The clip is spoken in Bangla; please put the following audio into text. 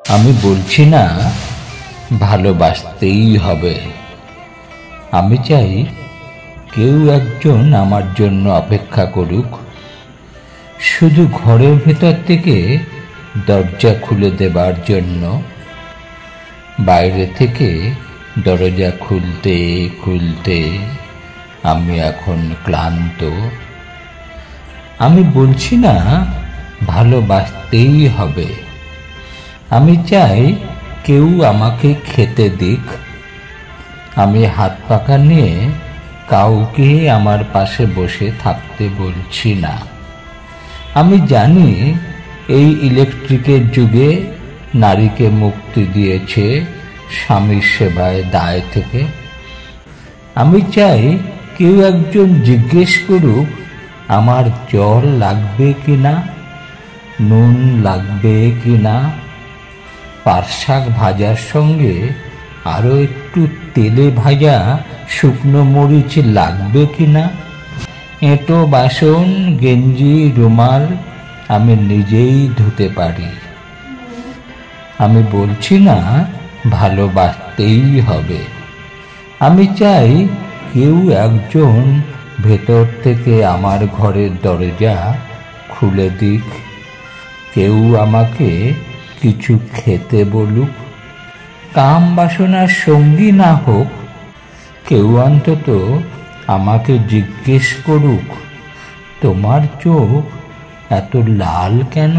আমি বলছি না ভালোবাসতেই হবে। আমি চাই কেউ একজন আমার জন্য অপেক্ষা করুক, শুধু ঘরের ভেতর থেকে দরজা খুলে দেবার জন্য। বাইরে থেকে দরজা খুলতে খুলতে আমি এখন ক্লান্ত। আমি বলছি না ভালোবাসতেই হবে। আমি চাই কেউ আমাকে খেতে দিক। আমি হাত পাখা নিয়ে কাউকে আমার পাশে বসে থাকতে বলছি না। আমি জানি এই ইলেকট্রিকের যুগে নারীকে মুক্তি দিয়েছে স্বামীর সেবায় দায় থেকে। আমি চাই কেউ একজন জিজ্ঞেস করুক আমার জল লাগবে কিনা, নুন লাগবে কিনা, পাট শাক ভাজার সঙ্গে আরো একটু তেলে ভাজা শুকনো মরিচ লাগবে কিনা। এঁটো বাসন, গেঞ্জি, রুমাল আমি নিজেই ধুতে পারি। আমি বলছি না ভালোবাসতেই হবে। আমি চাই কেউ একজন ভেতর থেকে আমার ঘরের দরজা খুলে দিক, কেউ আমাকে কিছু খেতে বলুক। কাম বাসনার সঙ্গী না হোক, কেউ অন্তত আমাকে জিজ্ঞেস করুক তোমার চোখ এত লাল কেন।